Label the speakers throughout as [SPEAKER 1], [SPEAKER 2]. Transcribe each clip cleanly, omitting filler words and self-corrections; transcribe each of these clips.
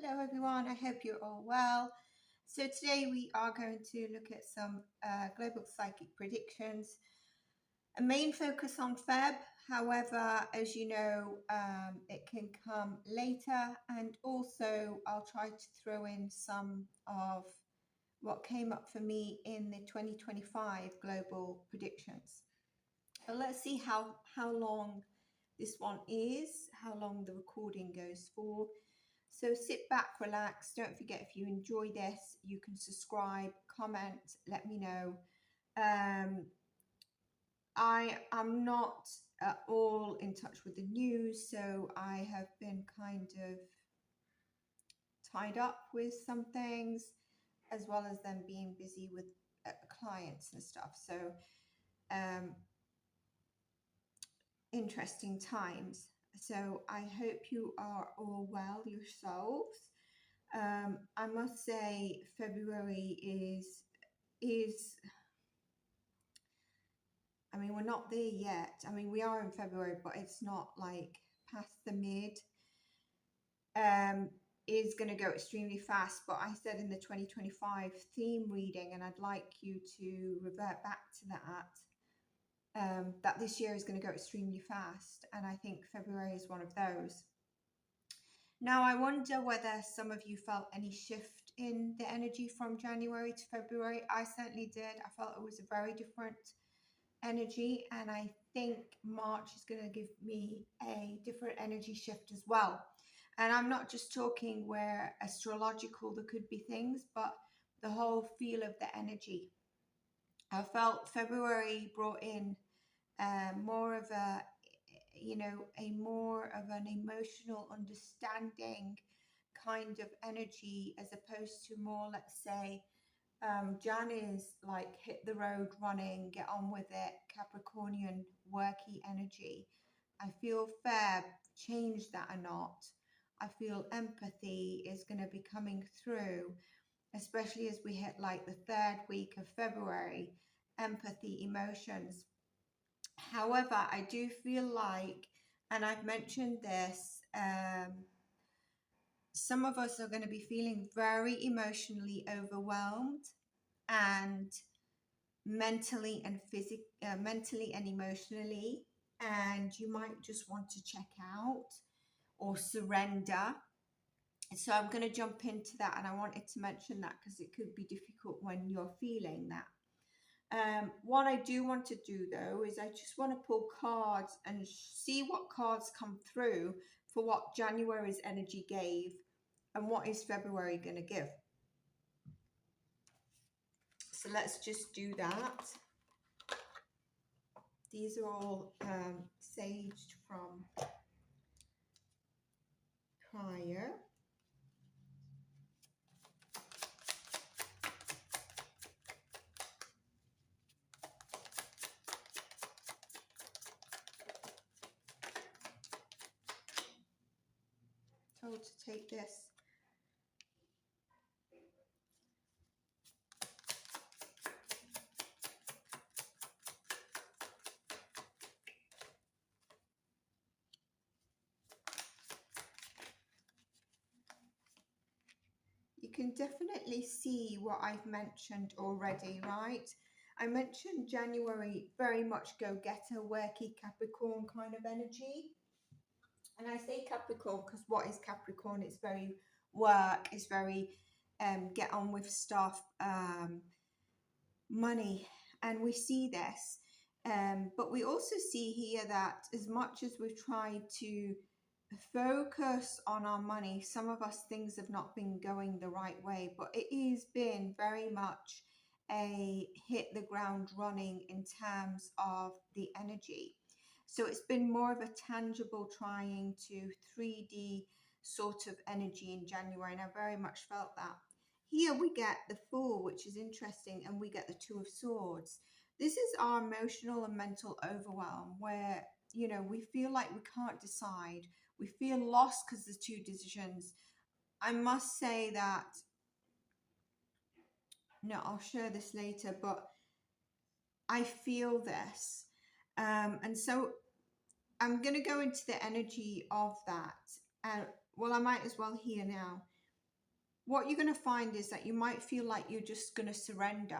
[SPEAKER 1] Hello everyone, I hope you're all well. So today we are going to look at some global psychic predictions. A main focus on Feb, however, as you know, it can come later, and also I'll try to throw in some of what came up for me in the 2025 global predictions. But let's see how long this one is, how long the recording goes for. So sit back, relax. Don't forget, if you enjoy this, you can subscribe, comment, let me know. I am not at all in touch with the news, so I have been kind of tied up with some things, as well as them being busy with clients and stuff. So interesting times. So I hope you are all well yourselves. I must say February is I mean, we're not there yet. I mean, we are in February, but it's not like past the mid. Is going to go extremely fast, but I said in the 2025 theme reading, and I'd like you to revert back to that, that this year is going to go extremely fast, and I think February is one of those. Now, I wonder whether some of you felt any shift in the energy from January to February. I certainly did. I felt it was a very different energy, and I think March is going to give me a different energy shift as well. And I'm not just talking where astrological there could be things, but the whole feel of the energy. I felt February brought in more of a more of an emotional understanding kind of energy, as opposed to more, let's say, Jan is like hit the road running, get on with it, Capricornian worky energy. I feel Feb change that a lot. I feel empathy is going to be coming through, especially as we hit like the third week of February, empathy, emotions. However, I do feel like, and I've mentioned this, some of us are going to be feeling very emotionally overwhelmed, and mentally and mentally and emotionally, and you might just want to check out or surrender. So I'm going to jump into that, and I wanted to mention that because it could be difficult when you're feeling that. What I do want to do though is I just want to pull cards and see what cards come through for what January's energy gave and what is February going to give. So let's just do that. These are all saged from prior. Told to take this. You can definitely see what I've mentioned already, right? I mentioned January, very much go-getter, worky Capricorn kind of energy. And I say Capricorn because what is Capricorn? It's very work, it's very get on with stuff, money. And we see this. But we also see here that as much as we've tried to focus on our money, some of us, things have not been going the right way, but it has been very much a hit the ground running in terms of the energy. So it's been more of a tangible trying to 3D sort of energy in January, and I very much felt that. Here we get the Fool, which is interesting, and we get the Two of Swords. This is our emotional and mental overwhelm where, you know, we feel like we can't decide. We feel lost because there's two decisions. I must say that, no, I'll share this later, but I feel this. And so I'm going to go into the energy of that. Well, I might as well here now. what you're going to find is that you might feel like you're just going to surrender.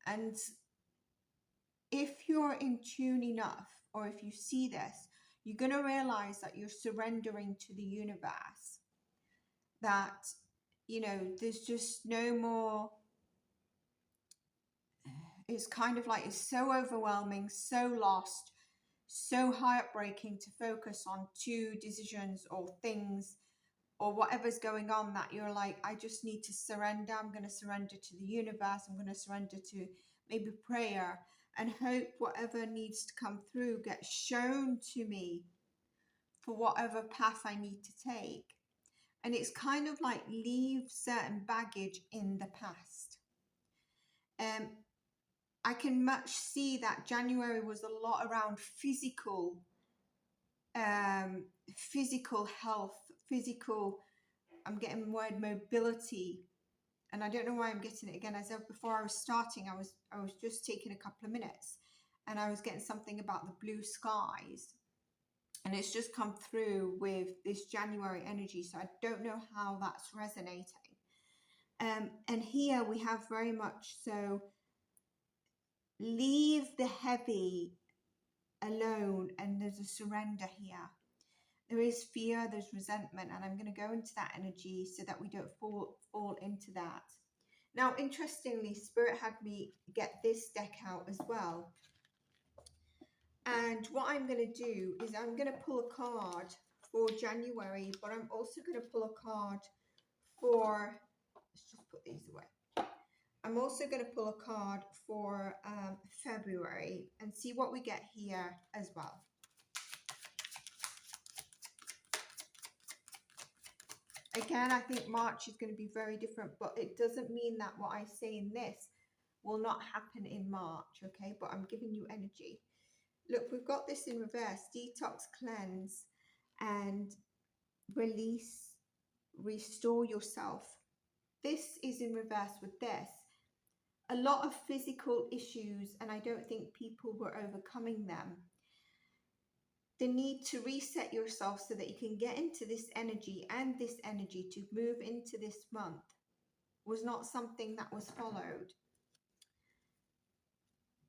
[SPEAKER 1] And if you're in tune enough, or if you see this, you're going to realize that you're surrendering to the universe. That, you know, there's just no more. It's kind of like, it's so overwhelming, so lost, so heartbreaking to focus on two decisions or things or whatever's going on, that you're like, I just need to surrender. I'm going to surrender to the universe. I'm going to surrender to maybe prayer, and hope whatever needs to come through gets shown to me for whatever path I need to take. And it's kind of like leave certain baggage in the past. I can much see that January was a lot around physical health, physical, I'm getting the word mobility, and I don't know why I'm getting it again. As of before I was starting, I was just taking a couple of minutes, and I was getting something about the blue skies, and it's just come through with this January energy. So I don't know how that's resonating. And here we have very much so, leave the heavy alone, and there's a surrender here. There is fear, there's resentment, and I'm going to go into that energy so that we don't fall into that. Now, interestingly, Spirit had me get this deck out as well. And what I'm going to do is I'm going to pull a card for January, but I'm also going to pull a card for, let's just put these away. I'm also going to pull a card for February and see what we get here as well. Again, I think March is going to be very different, but it doesn't mean that what I say in this will not happen in March, okay? But I'm giving you energy. Look, we've got this in reverse: detox, cleanse, and release, restore yourself. This is in reverse with this. A lot of physical issues, and I don't think people were overcoming them. The need to reset yourself so that you can get into this energy, and this energy to move into this month was not something that was followed.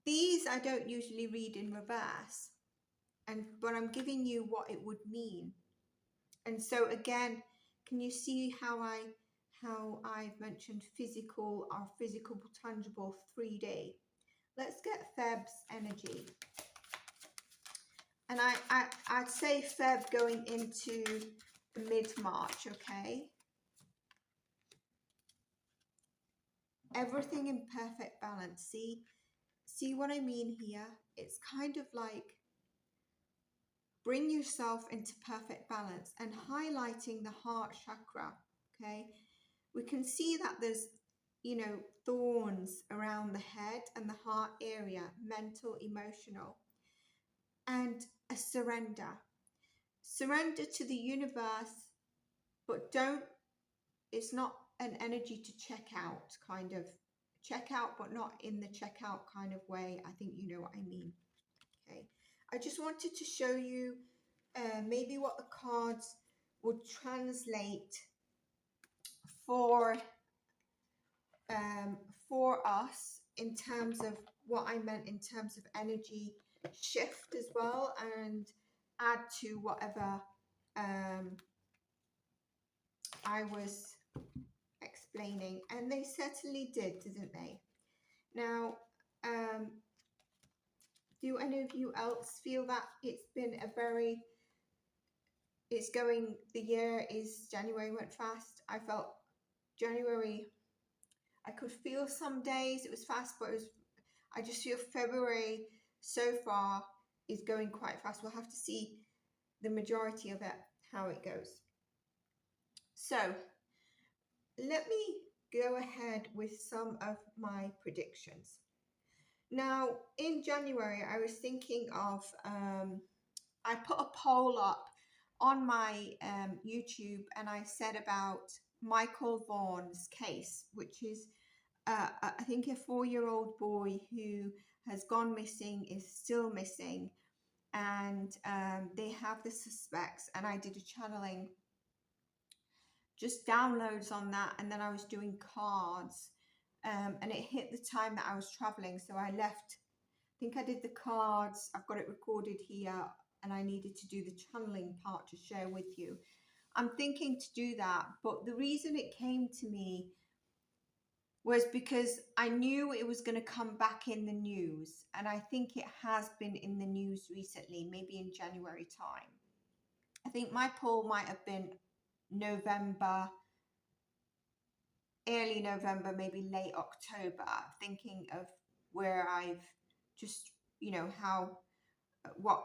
[SPEAKER 1] These I don't usually read in reverse, but I'm giving you what it would mean. And so again, can you see how I've mentioned physical, our physical, tangible 3D? Let's get Feb's energy. And I'd say Feb going into mid-March, okay? Everything in perfect balance. See what I mean here? It's kind of like bring yourself into perfect balance and highlighting the heart chakra, okay? We can see that there's, you know, thorns around the head and the heart area, mental, emotional, and a surrender. Surrender to the universe, but it's not an energy to check out, kind of check out, but not in the checkout kind of way. I think you know what I mean. Okay, I just wanted to show you maybe what the cards would translate for us in terms of what I meant in terms of energy shift as well, and add to whatever I was explaining. And they certainly did, didn't they? Now, do any of you else feel that it's been a very, it's going, the year is, January went fast. I felt January, I could feel some days it was fast, but it was, I just feel February so far is going quite fast. We'll have to see the majority of it, how it goes. So let me go ahead with some of my predictions. Now, in January, I was thinking of, I put a poll up on my YouTube, and I said about Michael Vaughan's case, which is, I think, a 4-year-old boy who has gone missing, is still missing, and they have the suspects, and I did a channeling just downloads on that, and then I was doing cards, and it hit the time that I was traveling, so I left. I think I did the cards, I've got it recorded here, and I needed to do the channeling part to share with you. I'm thinking to do that, but the reason it came to me was because I knew it was going to come back in the news, and I think it has been in the news recently, maybe in January time. I think my pull might have been November, early November, maybe late October, thinking of where I've just, you know, how what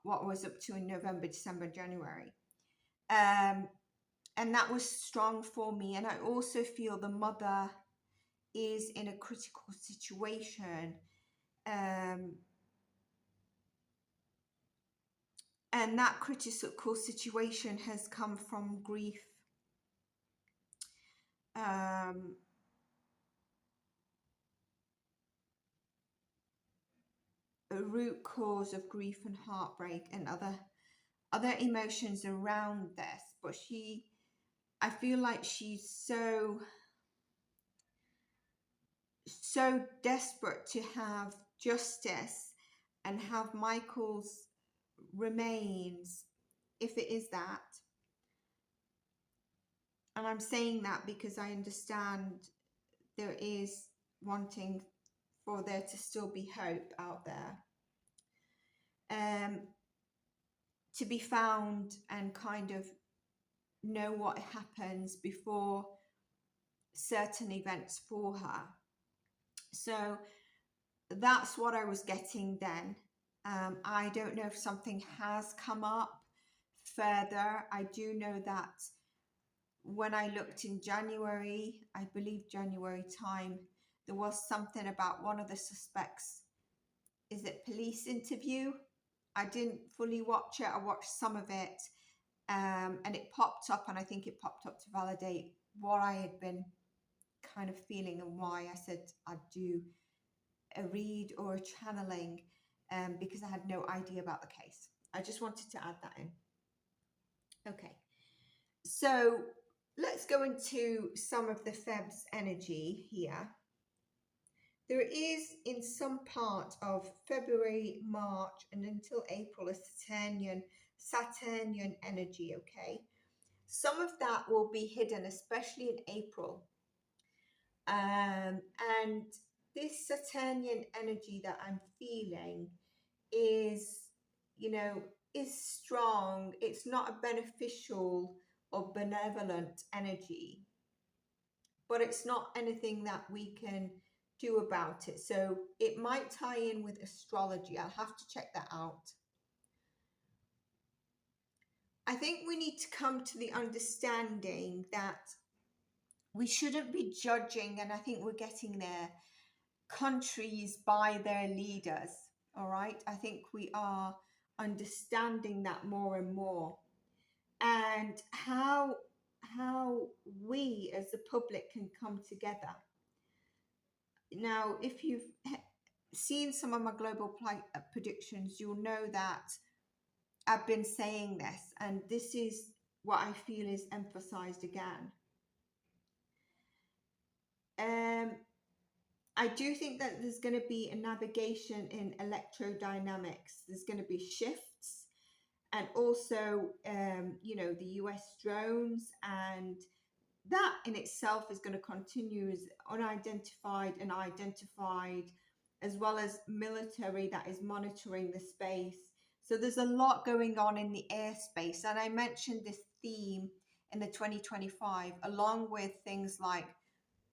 [SPEAKER 1] was up to in November, December, January. And that was strong for me. And I also feel the mother is in a critical situation. And that critical situation has come from grief. A root cause of grief and heartbreak and other emotions around this, but I feel like she's so desperate to have justice and have Michael's remains, if it is that. And I'm saying that because I understand there is wanting for there to still be hope out there, to be found and kind of know what happens before certain events for her. So that's what I was getting then. I don't know if something has come up further. I do know that when I looked in January, I believe January time, there was something about one of the suspects. Is it police interview? I didn't fully watch it. I watched some of it, and it popped up, and I think it popped up to validate what I had been kind of feeling and why I said I'd do a read or a channeling, because I had no idea about the case. I just wanted to add that in. Okay, so let's go into some of the Feb's energy here. There is, in some part of February, March, and until April, a Saturnian energy, okay? Some of that will be hidden, especially in April. And this Saturnian energy that I'm feeling is, you know, is strong. It's not a beneficial or benevolent energy, but it's not anything that we can do about it. So it might tie in with astrology. I'll have to check that out. I think we need to come to the understanding that we shouldn't be judging, and I think we're getting there, countries by their leaders. All right. I think we are understanding that more and more, and how we as the public can come together. Now, if you've seen some of my global predictions, you'll know that I've been saying this, and this is what I feel is emphasized again. I do think that there's going to be a navigation in electrodynamics. There's going to be shifts, and also, you know, the US drones, and that in itself is going to continue as unidentified and identified, as well as military that is monitoring the space. So there's a lot going on in the airspace. And I mentioned this theme in the 2025, along with things like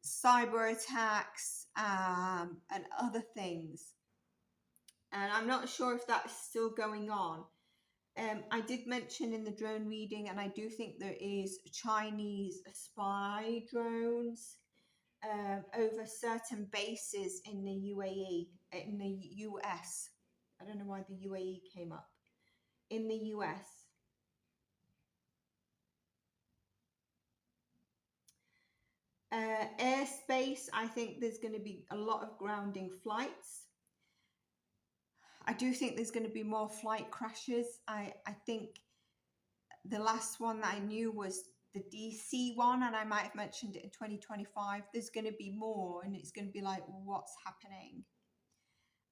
[SPEAKER 1] cyber attacks and other things. And I'm not sure if that's still going on. I did mention in the drone reading, and I do think there is Chinese spy drones over certain bases in the UAE, in the US. I don't know why the UAE came up. In the US. Airspace, I think there's going to be a lot of grounding flights. I do think there's going to be more flight crashes. I think the last one that I knew was the DC one, and I might have mentioned it in 2025. There's going to be more, and it's going to be like, what's happening?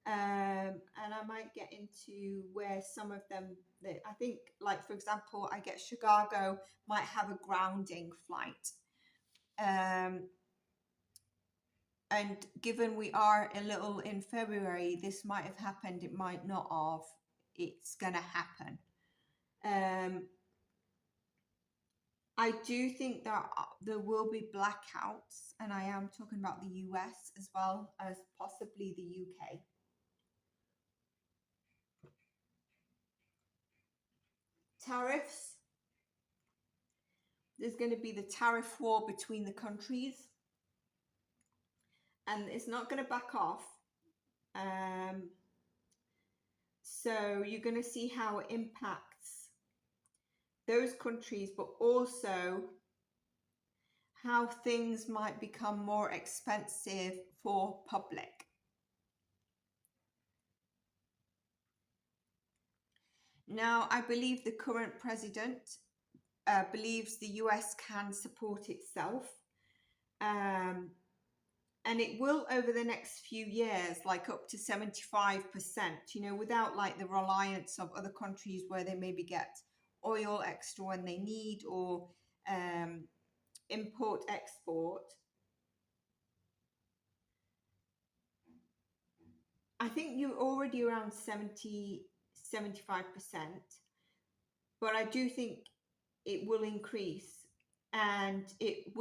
[SPEAKER 1] And I might get into where some of them, that I think, like for example, I get Chicago might have a grounding flight. And given we are a little in February, this might have happened, it might not have. It's going to happen. I do think there will be blackouts, and I am talking about the US as well as possibly the UK. Tariffs. There's going to be the tariff war between the countries, and it's not going to back off. So you're going to see how it impacts those countries, but also how things might become more expensive for public. Now, I believe the current president believes the US can support itself. And it will over the next few years, like up to 75%, you know, without like the reliance of other countries where they maybe get oil extra when they need, or import export. I think you're already around 70-75%, but I do think it will increase, and it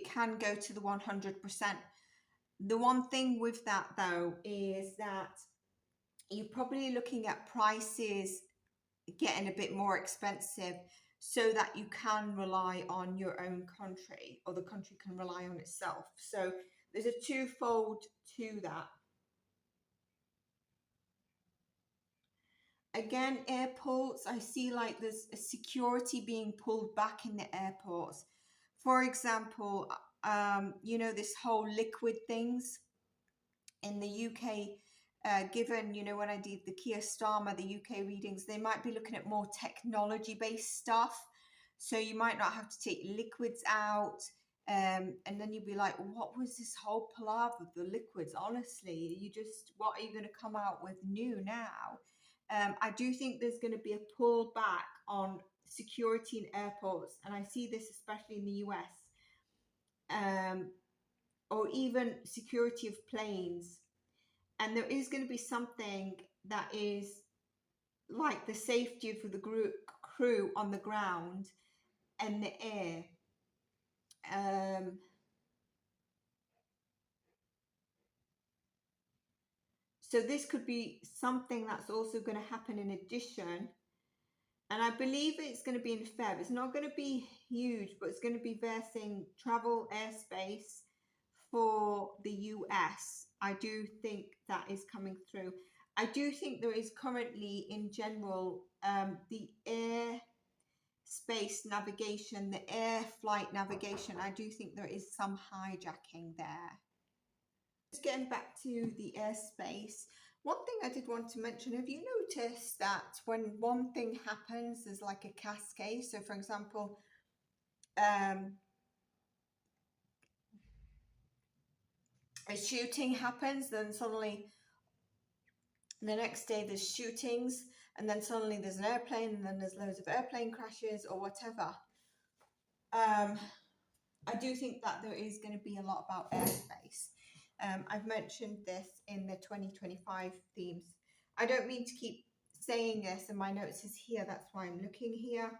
[SPEAKER 1] can go to the 100%. The one thing with that though is that you're probably looking at prices getting a bit more expensive, so that you can rely on your own country, or the country can rely on itself. So there's a twofold to that. Again, airports, I see like there's a security being pulled back in the airports. For example, you know, this whole liquid things in the UK, given, you know, when I did the Keir Starmer, the UK readings, they might be looking at more technology-based stuff. So you might not have to take liquids out. And then you'd be like, what was this whole palaver of the liquids? Honestly, what are you going to come out with new now? I do think there's going to be a pullback on security in airports, and I see this especially in the US, or even security of planes. And there is going to be something that is like the safety for the crew on the ground and the air. So this could be something that's also going to happen in addition. And I believe it's going to be in Feb. It's not going to be huge, but it's going to be versing travel airspace for the US. I do think that is coming through. I do think there is currently, in general, the air space navigation, the air flight navigation, I do think there is some hijacking there. Just getting back to the airspace, one thing I did want to mention, have you noticed that when one thing happens, there's like a cascade? So for example, a shooting happens, then suddenly the next day there's shootings, and then suddenly there's an airplane, and then there's loads of airplane crashes or whatever. I do think that there is going to be a lot about airspace. I've mentioned this in the 2025 themes. I don't mean to keep saying this, and my notes is here, that's why I'm looking here.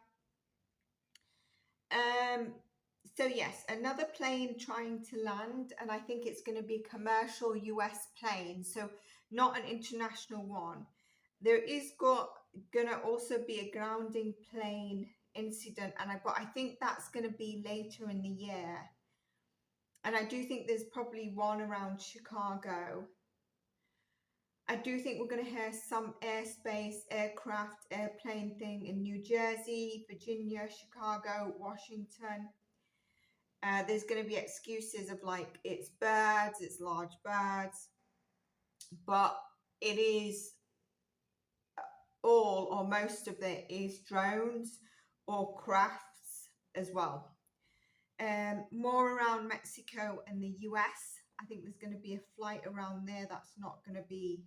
[SPEAKER 1] So yes, another plane trying to land, and I think it's going to be a commercial US plane, so not an international one. There is going to also be a grounding plane incident, but I think that's going to be later in the year. And I do think there's probably one around Chicago. I do think we're going to hear some airspace, aircraft, airplane thing in New Jersey, Virginia, Chicago, Washington. There's going to be excuses of like, it's birds, it's large birds. But it is all or most of it is drones or crafts as well. More around Mexico and the US. I think there's going to be a flight around there that's not going to be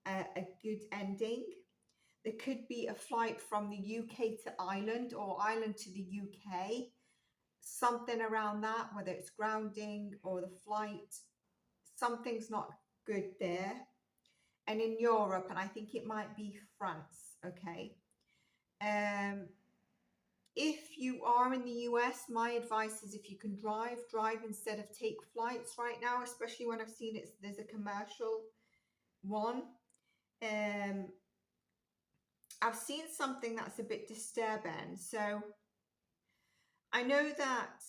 [SPEAKER 1] a good ending. There could be a flight from the UK to Ireland or Ireland to the UK, something around that, whether it's grounding or the flight, something's not good there. And in Europe, and I think it might be France, okay? If you are in the US, my advice is if you can drive instead of take flights right now, especially when I've seen there's a commercial one. I've seen something that's a bit disturbing. So I know that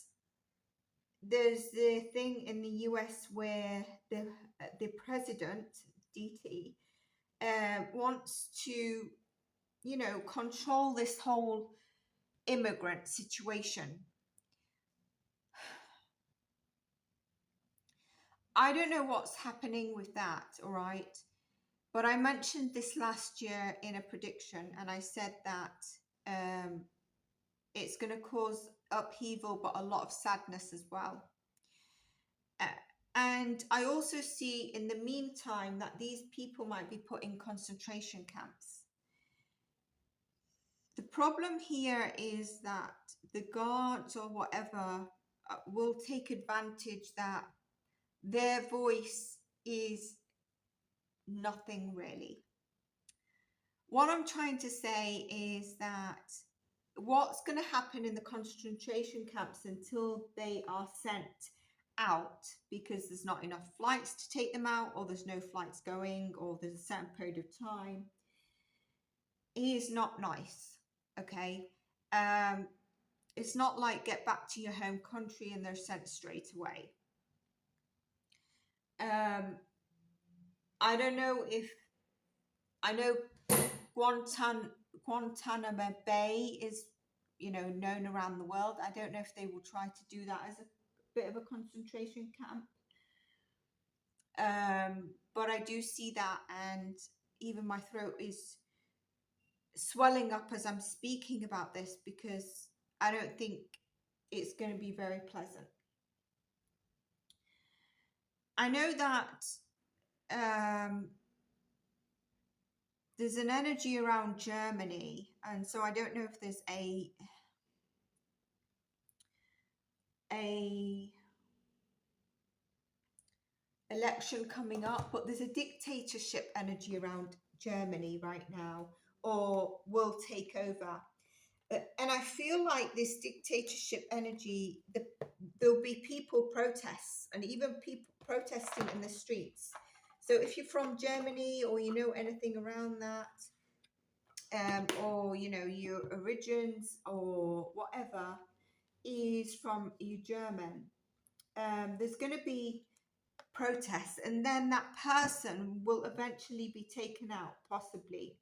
[SPEAKER 1] there's the thing in the US where the president, DT, wants to, you know, control this whole immigrant situation. I don't know what's happening with that, all right? But I mentioned this last year in a prediction, and I said that it's going to cause upheaval, but a lot of sadness as well. And I also see in the meantime that these people might be put in concentration camps. The problem here is that the guards or whatever will take advantage that their voice is nothing really. What I'm trying to say is that what's going to happen in the concentration camps until they are sent out, because there's not enough flights to take them out, or there's no flights going, or there's a certain period of time, is not nice. Okay, it's not like get back to your home country and they're sent straight away. I don't know if, I know Guantanamo Bay is, you know, known around the world. I don't know if they will try to do that as a bit of a concentration camp. But I do see that, and even my throat is swelling up as I'm speaking about this, because I don't think it's going to be very pleasant. I know that there's an energy around Germany, and so I don't know if there's a election coming up, but there's a dictatorship energy around Germany right now, or will take over. And I feel like this dictatorship energy, there'll be people protests, and even people protesting in the streets. So if you're from Germany, or you know anything around that, or you know your origins or whatever is from you German, there's going to be protests, and then that person will eventually be taken out, possibly.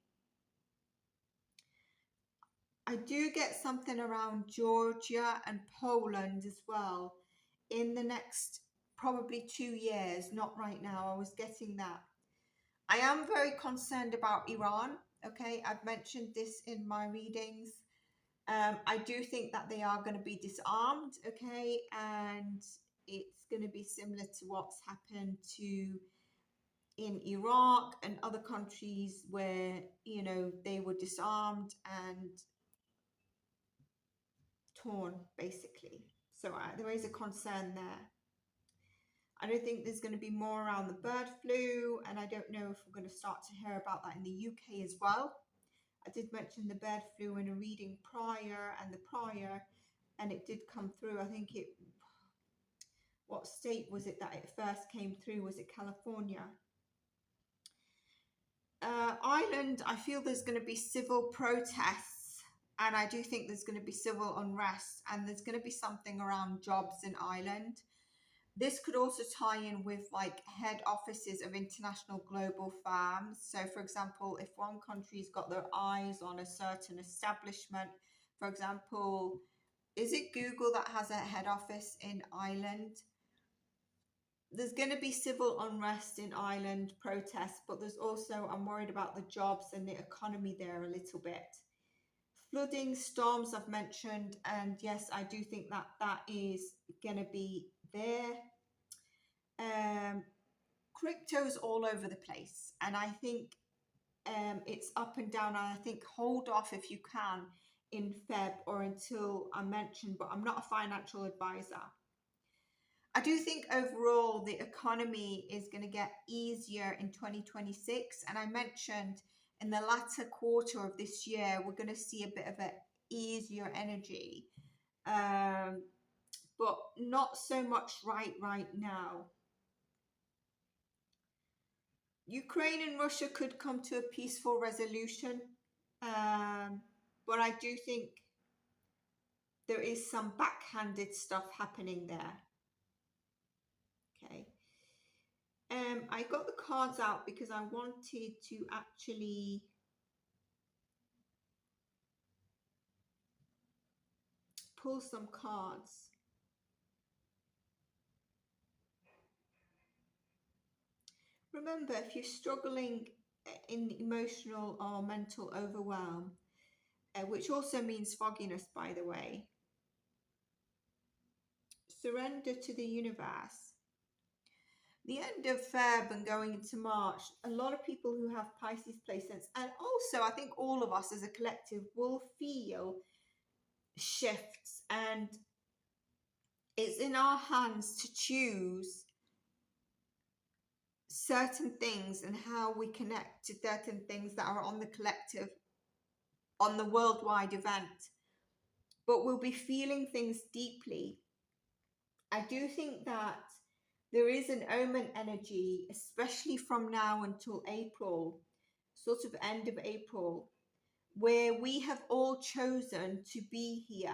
[SPEAKER 1] I do get something around Georgia and Poland as well in the next probably 2 years, not right now. I was getting that. I am very concerned about Iran. Okay, I've mentioned this in my readings. I do think that they are going to be disarmed. Okay, and it's going to be similar to what's happened in Iraq and other countries where, you know, they were disarmed and torn, basically. So there is a concern there. I don't think there's going to be more around the bird flu, and I don't know if we're going to start to hear about that in the UK as well. I did mention the bird flu in a reading prior, and it did come through. I think what state was it that it first came through? Was it California? Ireland, I feel there's going to be civil protests, and I do think there's going to be civil unrest, and there's going to be something around jobs in Ireland. This could also tie in with like head offices of international global firms. So for example, if one country's got their eyes on a certain establishment, for example, is it Google that has a head office in Ireland? There's going to be civil unrest in Ireland, protests, but there's also, I'm worried about the jobs and the economy there a little bit. Flooding, storms I've mentioned, and yes, I do think that that is going to be there. Crypto's all over the place, and I think it's up and down. And I think hold off if you can in Feb or until I mention, but I'm not a financial advisor. I do think overall the economy is going to get easier in 2026, and I mentioned in the latter quarter of this year we're going to see a bit of an easier energy, but not so much right now. Ukraine and Russia could come to a peaceful resolution, but I do think there is some backhanded stuff happening there. Okay. I got the cards out because I wanted to actually pull some cards. Remember, if you're struggling in emotional or mental overwhelm, which also means fogginess, by the way, surrender to the universe. The end of Feb and going into March, a lot of people who have Pisces placements, and also I think all of us as a collective will feel shifts, and it's in our hands to choose certain things and how we connect to certain things that are on the collective, on the worldwide event. But we'll be feeling things deeply. I do think that there is an omen energy, especially from now until April, sort of end of April, where we have all chosen to be here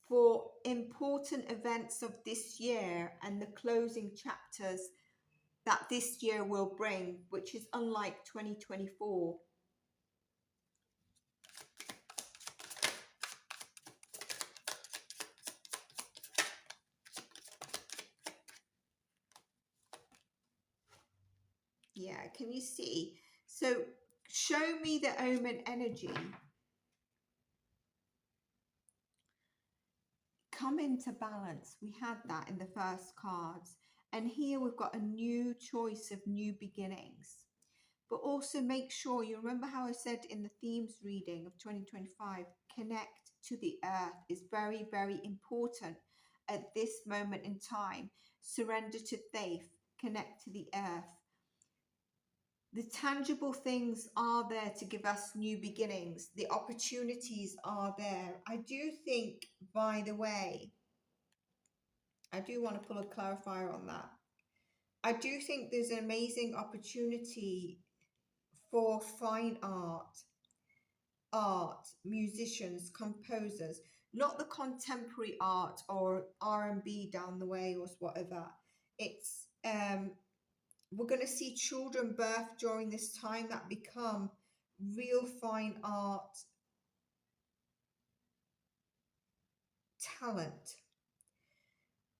[SPEAKER 1] for important events of this year and the closing chapters that this year will bring, which is unlike 2024. Yeah, can you see? So show me the omen energy. Come into balance. We had that in the first cards. And here we've got a new choice of new beginnings. But also make sure, you remember how I said in the themes reading of 2025, connect to the earth is very, very important at this moment in time. Surrender to faith, connect to the earth. The tangible things are there to give us new beginnings. The opportunities are there. I do think, by the way, I do want to pull a clarifier on that. I do think there's an amazing opportunity for fine art, musicians, composers, not the contemporary art or R&B down the way or whatever. It's we're going to see children birth during this time that become real fine art talent.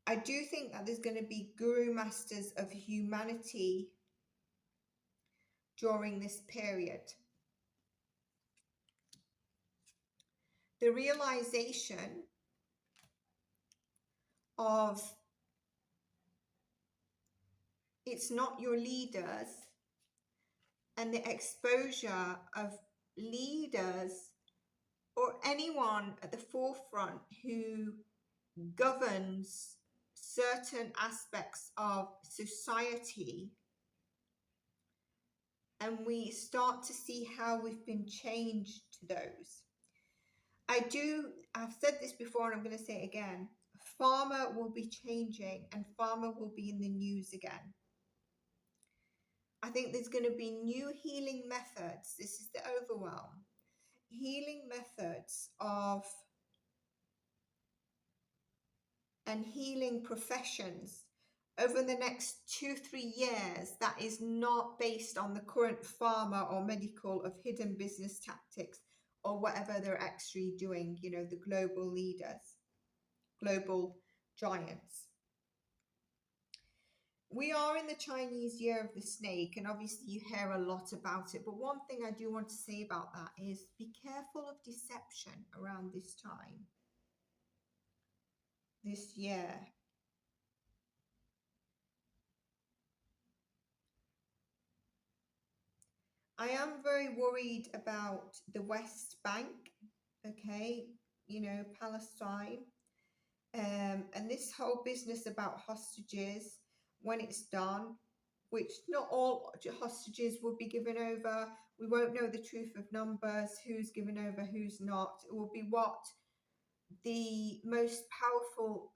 [SPEAKER 1] I do think that there's going to be guru masters of humanity during this period. The realization of it's not your leaders, and the exposure of leaders or anyone at the forefront who governs certain aspects of society, and we start to see how we've been changed to those. I've said this before and I'm going to say it again, pharma will be changing and pharma will be in the news again. I think there's going to be new healing methods. This is the overwhelm. Healing methods and healing professions over the next 2-3 years that is not based on the current pharma or medical of hidden business tactics or whatever they're actually doing, you know, the global leaders, global giants. We are in the Chinese Year of the Snake, and obviously you hear a lot about it. But one thing I do want to say about that is be careful of deception around this time, this year. I am very worried about the West Bank, okay, you know, Palestine, and this whole business about hostages when it's done, which not all hostages will be given over. We won't know the truth of numbers, who's given over, who's not. It will be what the most powerful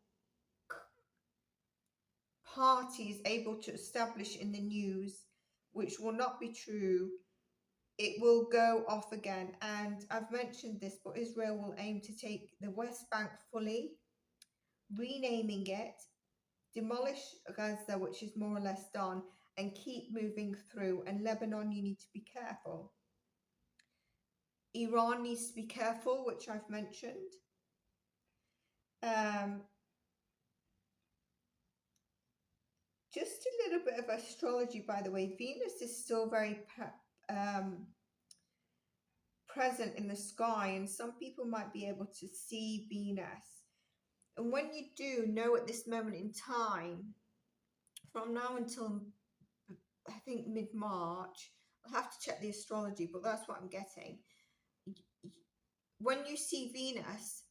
[SPEAKER 1] party is able to establish in the news, which will not be true. It will go off again. And I've mentioned this, but Israel will aim to take the West Bank fully, renaming it, demolish Gaza, which is more or less done, and keep moving through. And Lebanon, you need to be careful. Iran needs to be careful, which I've mentioned. Just a little bit of astrology, by the way. Venus is still very present in the sky, and some people might be able to see Venus. And when you do know at this moment in time, from now until I think mid-March, I'll have to check the astrology, but that's what I'm getting. When you see Venus,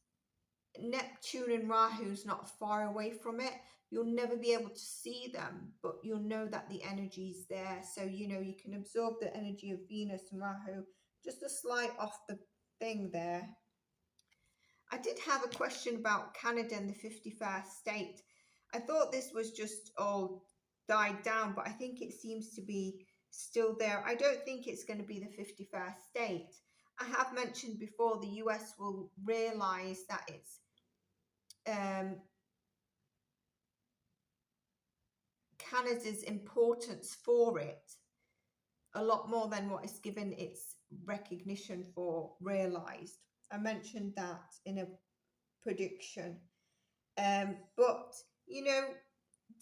[SPEAKER 1] Neptune and Rahu's not far away from it. You'll never be able to see them, but you'll know that the energy's there. So, you know, you can absorb the energy of Venus and Rahu. Just a slight off the thing there. I did have a question about Canada and the 51st state. I thought this was just all died down, but I think it seems to be still there. I don't think it's going to be the 51st state. I have mentioned before the US will realize that it's Canada's importance for it a lot more than what is given its recognition for realized. I mentioned that in a prediction. But, you know,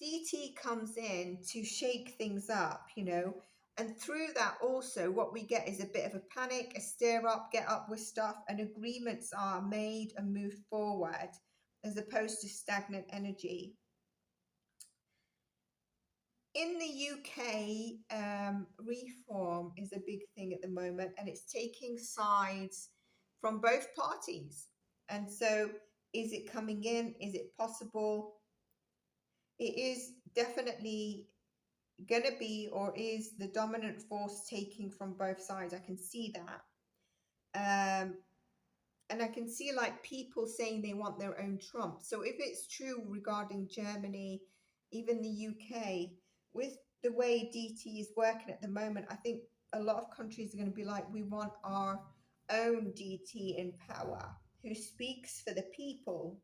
[SPEAKER 1] DT comes in to shake things up, you know, and through that also what we get is a bit of a panic, a stir up, get up with stuff, and agreements are made and moved forward as opposed to stagnant energy. In the UK, reform is a big thing at the moment, and it's taking sides from both parties. And so is it coming in? Is it possible? It is definitely going to be, or is the dominant force taking from both sides. I can see that. And I can see like people saying they want their own Trump. So if it's true regarding Germany, even the UK, with the way DT is working at the moment, I think a lot of countries are going to be like, we want our own DT in power, who speaks for the people,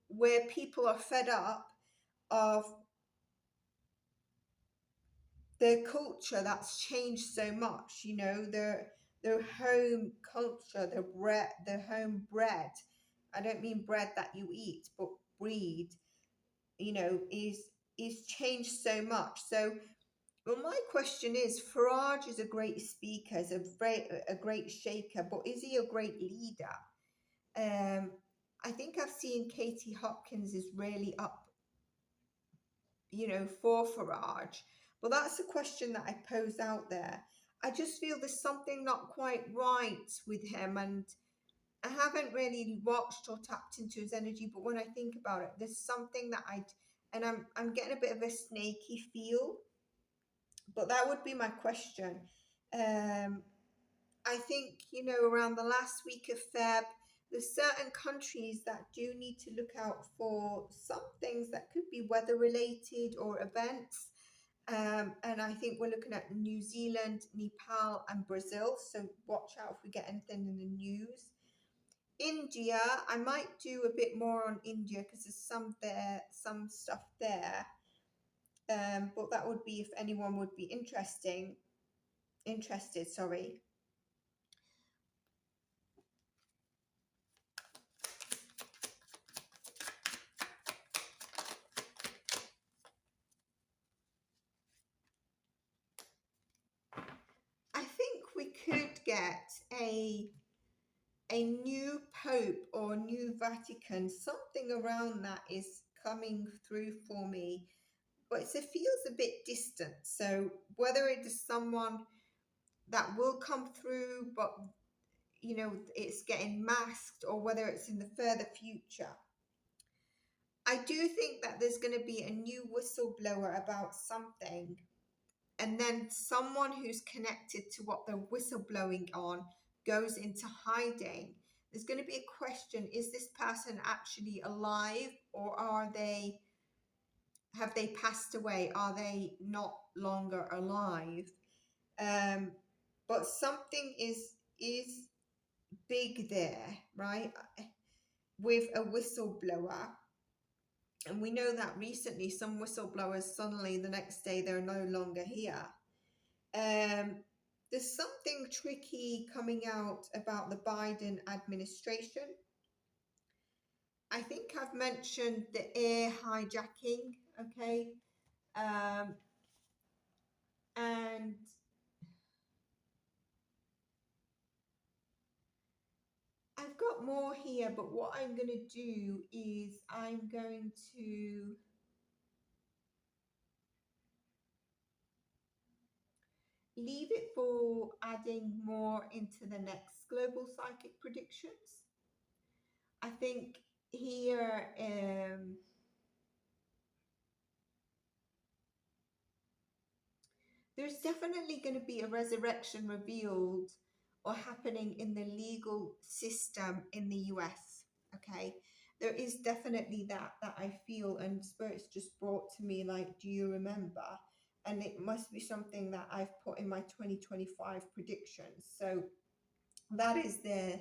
[SPEAKER 1] where people are fed up of their culture that's changed so much, you know, their home culture, their home bread. I don't mean bread that you eat, but breed, you know, is changed so much. So, well, my question is, Farage is a great speaker, is a great shaker, but is he a great leader? I think I've seen Katie Hopkins is really up, you know, for Farage. Well, that's a question that I pose out there. I just feel there's something not quite right with him, and I haven't really watched or tapped into his energy, but when I think about it, there's something that I'm getting a bit of a snaky feel, but that would be my question. I think, you know, around the last week of Feb, there's certain countries that do need to look out for some things that could be weather related or events. And I think we're looking at New Zealand, Nepal, and Brazil. So watch out if we get anything in the news. India, I might do a bit more on India because there's some stuff there. But that would be if anyone would be interested, sorry. a new Pope or new Vatican, something around that is coming through for me, but it feels a bit distant. So whether it is someone that will come through, but you know, it's getting masked, or whether it's in the further future, I do think that there's going to be a new whistleblower about something, and then someone who's connected to what they're whistleblowing on goes into hiding. There's going to be a question: is this person actually alive, or have they passed away? Are they not longer alive? But something is big there, right? With a whistleblower. And we know that recently some whistleblowers, suddenly the next day they're no longer here. There's something tricky coming out about the Biden administration. I think I've mentioned the air hijacking, okay? And I've got more here, but what I'm going to do is I'm going to leave it for adding more into the next global psychic predictions. I think here there's definitely going to be a resurrection revealed or happening in the legal system in the US. Okay, there is definitely that I feel, and Spirit's just brought to me, like, do you remember? And it must be something that I've put in my 2025 predictions. So that is there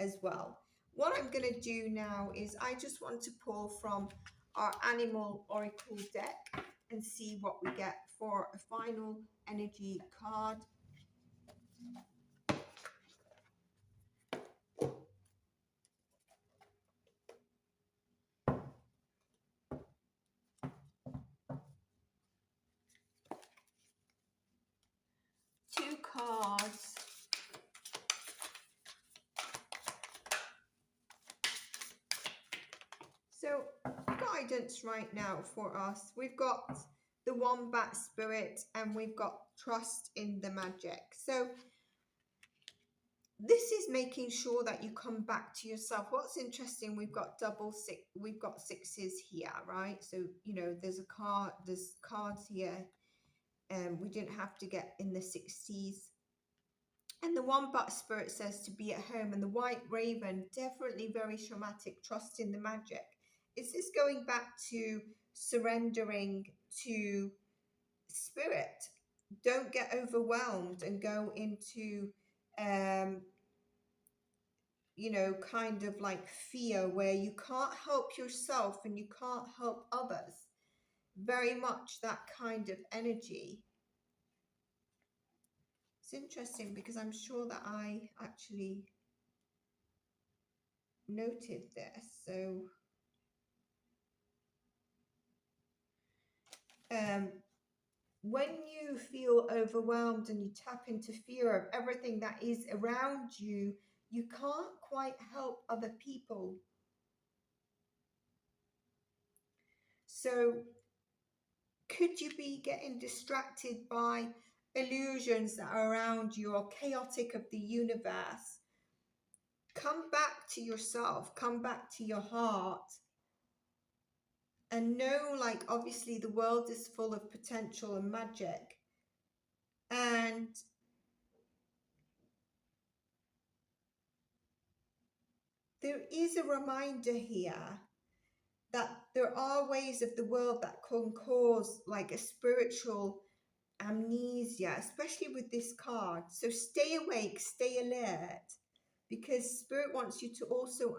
[SPEAKER 1] as well. What I'm going to do now is I just want to pull from our Animal Oracle deck and see what we get for a final energy card. Two cards. So guidance right now for us. We've got the Wombat Spirit and we've got trust in the magic. So this is making sure that you come back to yourself. What's interesting, we've got we've got sixes here, right? So, you know, there's cards here, and we didn't have to get in the 60s. And the Wombat Spirit says to be at home, and the White Raven, definitely very traumatic, trust in the magic. Is this going back to surrendering to spirit? Don't get overwhelmed and go into you know, kind of like fear where you can't help yourself and you can't help others. Very much that kind of energy. It's interesting because I'm sure that I actually noted this. So when you feel overwhelmed and you tap into fear of everything that is around you, you can't quite help other people. So could you be getting distracted by illusions that are around you or chaotic of the universe? Come back to yourself, come back to your heart, and know, like, obviously the world is full of potential and magic, and there is a reminder here that there are ways of the world that can cause like a spiritual amnesia, especially with this card. So stay awake, stay alert, because Spirit wants you to also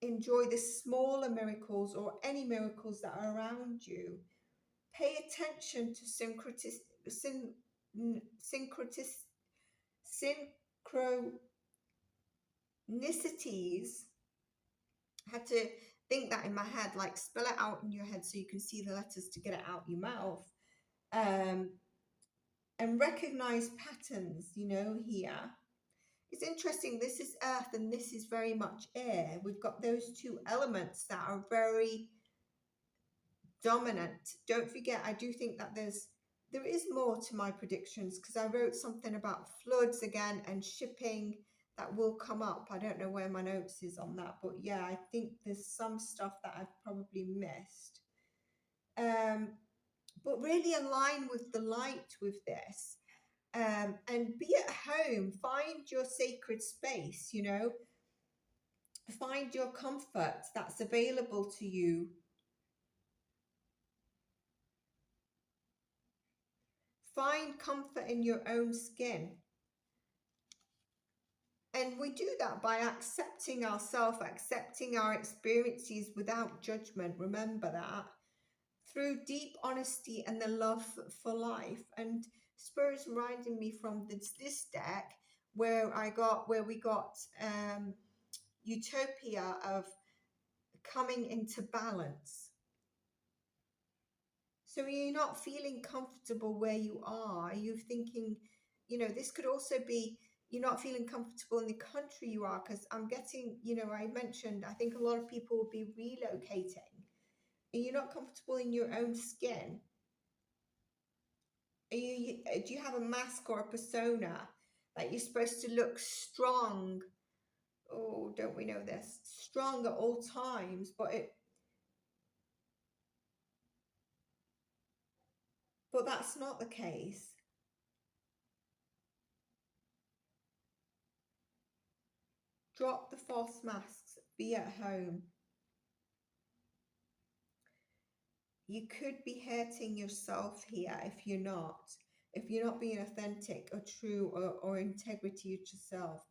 [SPEAKER 1] enjoy the smaller miracles or any miracles that are around you. Pay attention to synchronicities. I had to think that in my head, like spell it out in your head so you can see the letters to get it out your mouth. And recognize patterns, you know, here. It's interesting. This is earth and this is very much air. We've got those two elements that are very dominant. Don't forget, I do think that there is more to my predictions, because I wrote something about floods again and shipping that will come up. I don't know where my notes is on that, but yeah, I think there's some stuff that I've probably missed. But really align with the light with this, and be at home. Find your sacred space, you know, find your comfort that's available to you. Find comfort in your own skin. And we do that by accepting ourselves, accepting our experiences without judgment. Remember that. Through deep honesty and the love for life. And Spirit's reminding me from this deck where we got Utopia of coming into balance. So you're not feeling comfortable where you are. You're thinking, you know, this could also be you're not feeling comfortable in the country you are, because I'm getting, you know, I mentioned, I think a lot of people will be relocating and you're not comfortable in your own skin. Do you have a mask or a persona that you're supposed to look strong? Oh, don't we know this? Strong at all times, but that's not the case. Drop the false masks. Be at home. You could be hurting yourself here if you're not being authentic or true or integrity with yourself.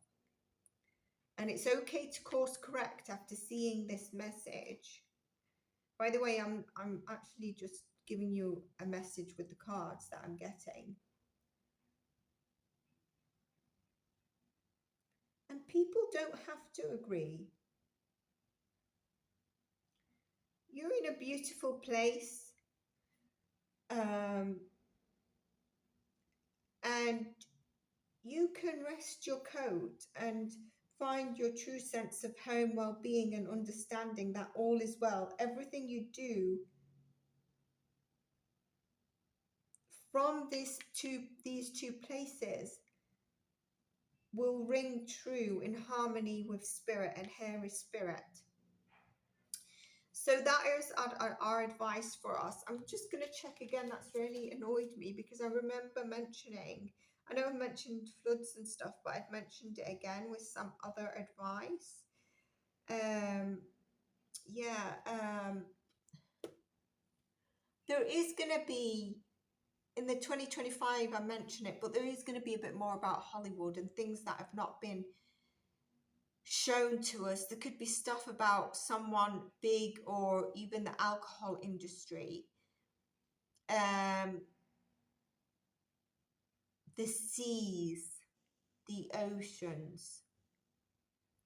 [SPEAKER 1] And it's okay to course correct after seeing this message. By the way, I'm actually just giving you a message with the cards that I'm getting. And people don't have to agree. You're in a beautiful place. And you can rest your coat and find your true sense of home, well-being, and understanding that all is well. Everything you do from these two places will ring true in harmony with spirit, and here is spirit. So that is our advice for us. I'm just going to check again. That's really annoyed me because I remember mentioning, I know I mentioned floods and stuff, but I'd mentioned it again with some other advice. There is going to be, in the 2025, I mentioned it, but there is going to be a bit more about Hollywood and things that have not been shown to us. There could be stuff about someone big or even the alcohol industry. The seas, the oceans.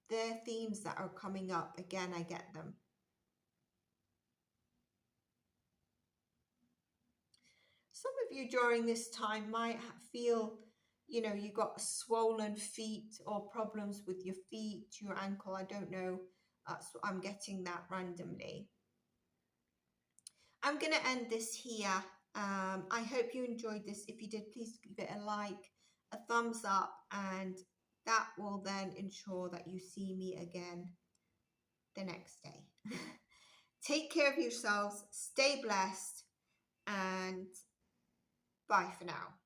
[SPEAKER 1] They're themes that are coming up. Again, I get them. Some of you during this time might feel, you know, you got swollen feet or problems with your feet, your ankle. I don't know. I'm getting that randomly. I'm going to end this here. I hope you enjoyed this. If you did, please give it a like, a thumbs up, and that will then ensure that you see me again the next day. Take care of yourselves, stay blessed, and bye for now.